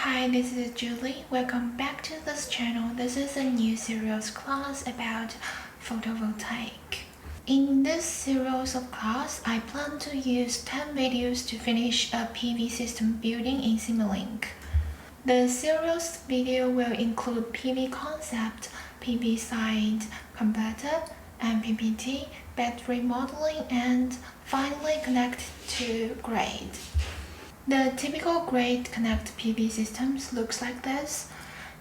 Hi, this is Julie. Welcome back to this channel. This is a new series class about photovoltaic. In this series of class, I plan to use 10 videos to finish a PV system building in Simulink. The series video will include PV concept, PV site converter, and PPT, battery modeling, and finally connect to grid. The typical grid connect PV systems looks like this.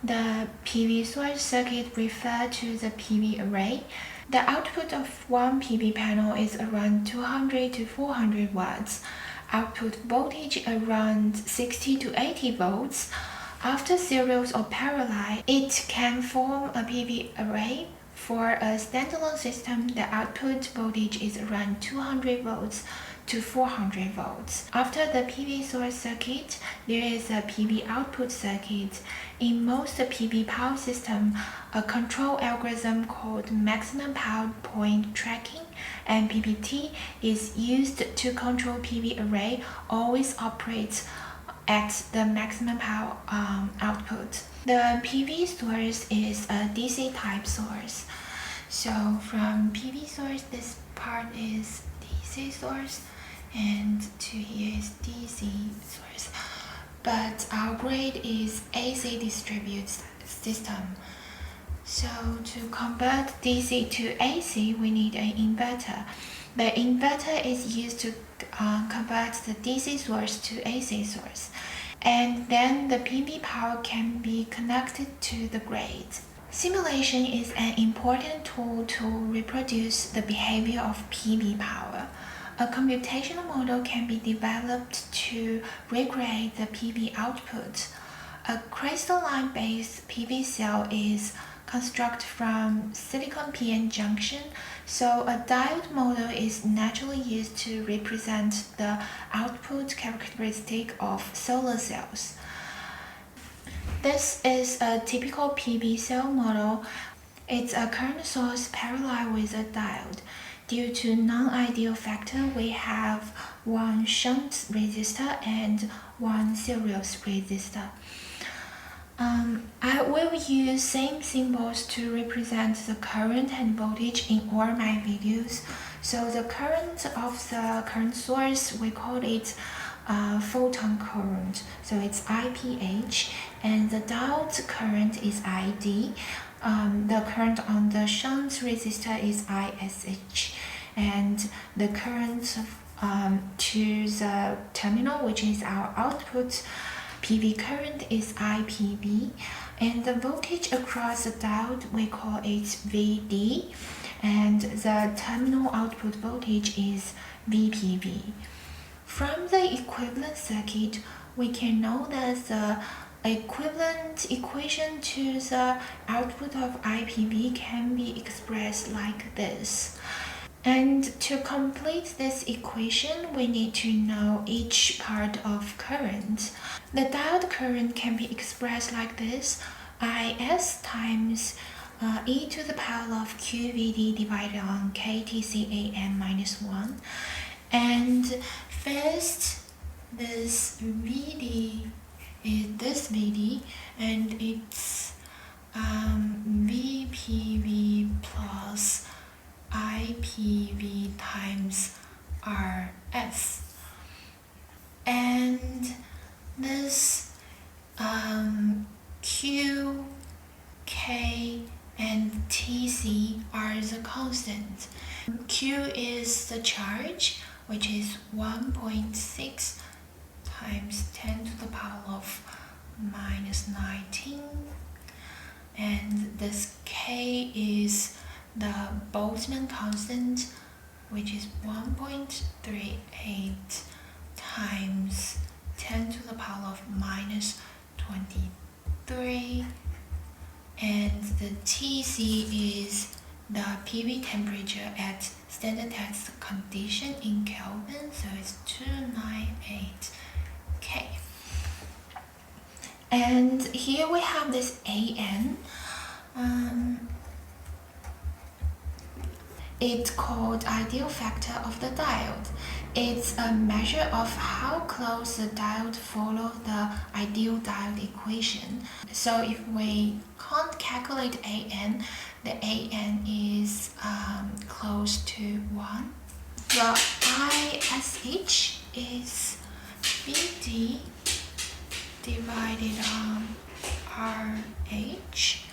The PV source circuit refers to the PV array. The output of one PV panel is around 200 to 400 watts. Output voltage around 60 to 80 volts. After series or parallel, it can form a PV array. For a standalone system, the output voltage is around 200 volts to 400 volts. After the PV source circuit, there is a PV output circuit. In most PV power systems, a control algorithm called maximum power point tracking and PPT is used to control PV array always operates at the maximum power output. The PV source is a DC type source. So from PV source, this part is DC source, and to here is DC source. But our grid is AC distributed system. So to convert DC to AC, we need an inverter. The inverter is used to convert the DC source to AC source. And then the PV power can be connected to the grid. Simulation is an important tool to reproduce the behavior of PV power. A computational model can be developed to recreate the PV output. A crystalline-based PV cell is constructed from silicon PN junction, so a diode model is naturally used to represent the output characteristic of solar cells. This is a typical PV cell model. It's a current source parallel with a diode. Due to non-ideal factor, we have one shunt resistor and one series resistor. I will use same symbols to represent the current and voltage in all my videos. So the current of the current source, we call it photon current. So it's IPH, and the diode current is ID. The current on the shunt resistor is ISH, and the current to the terminal, which is our output PV current, is IPV, and the voltage across the diode, we call it VD, and the terminal output voltage is VPV. From the equivalent circuit, we can know that the equivalent equation to the output of IPV can be expressed like this. And to complete this equation, we need to know each part of current. The diode current can be expressed like this: IS times e to the power of QVD divided on KTCAM minus 1. And first, this VD is this VD, and it's VPV plus IPV times RS. And this Q, K, and TC are the constant. Q is the charge, which is 1.6 times 10 to the power of minus 19. And this K is the Boltzmann constant, which is 1.38 times 10 to the power of minus 23. And the TC is the PV temperature at standard test condition in Kelvin, so it's 298 K. And here we have this AN. It's called ideal factor of the diode. It's a measure of how close the diode follows the ideal diode equation. So if we can't calculate AN, the AN is close to 1. The ISH is VD divided on RH.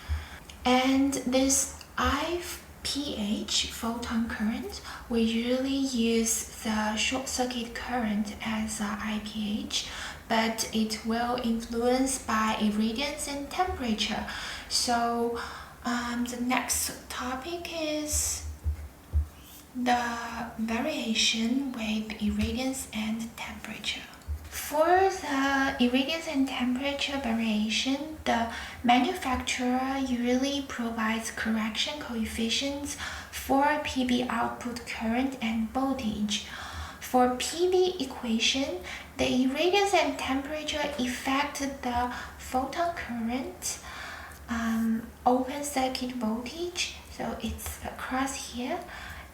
And this IPH, photon current, we usually use the short circuit current as IPH, but it will influence by irradiance and temperature. So the next topic is the variation with irradiance and temperature. For the irradiance and temperature variation, the manufacturer usually provides correction coefficients for PV output current and voltage. For PV equation, the irradiance and temperature affect the photon current, open circuit voltage, so it's across here,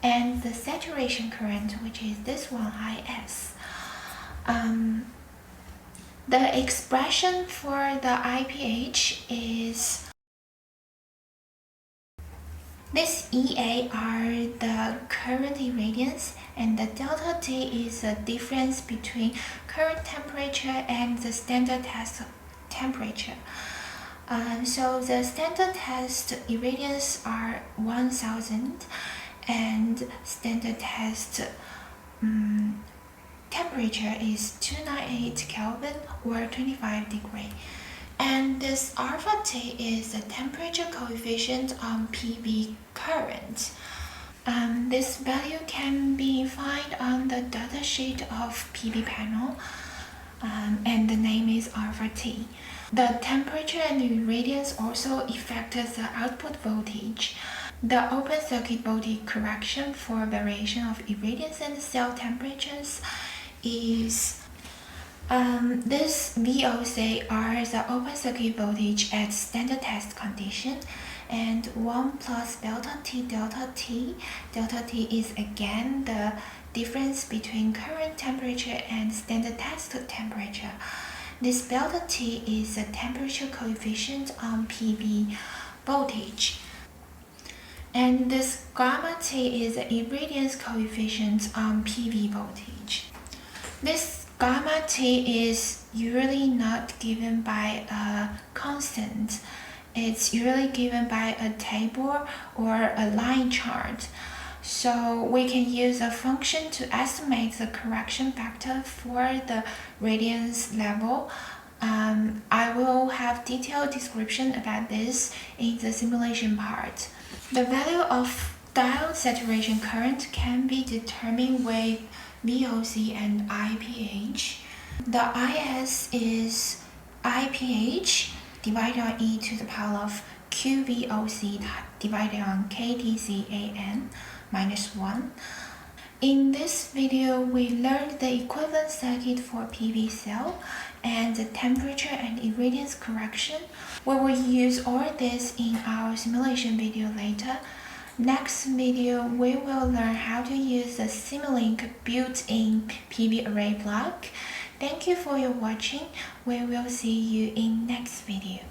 and the saturation current, which is this one, IS. The expression for the IPH is this EA are the current irradiance, and the delta T is the difference between current temperature and the standard test temperature. So the standard test irradiance are 1000 and standard test temperature is 298 Kelvin or 25 degrees. And this alpha T is the temperature coefficient on PV current. This value can be found on the data sheet of PV panel, and the name is alpha T. The temperature and the irradiance also affect the output voltage. The open circuit voltage correction for variation of irradiance and cell temperatures is this VOC are the open circuit voltage at standard test condition, and 1 plus delta T. Delta T is again the difference between current temperature and standard test temperature. This delta T is the temperature coefficient on PV voltage. And this gamma T is the irradiance coefficient on PV voltage. This gamma T is usually not given by a constant. It's usually given by a table or a line chart. So we can use a function to estimate the correction factor for the radiance level. I will have detailed description about this in the simulation part. The value of diode saturation current can be determined with VOC and IPH. The IS is IPH divided on e to the power of QVOC divided on KTCAN minus 1. In this video, we learned the equivalent circuit for PV cell and the temperature and irradiance correction. We will use all this in our simulation video later. Next video, we will learn how to use the Simulink built-in PV array block. Thank you for your watching. We will see you in next video.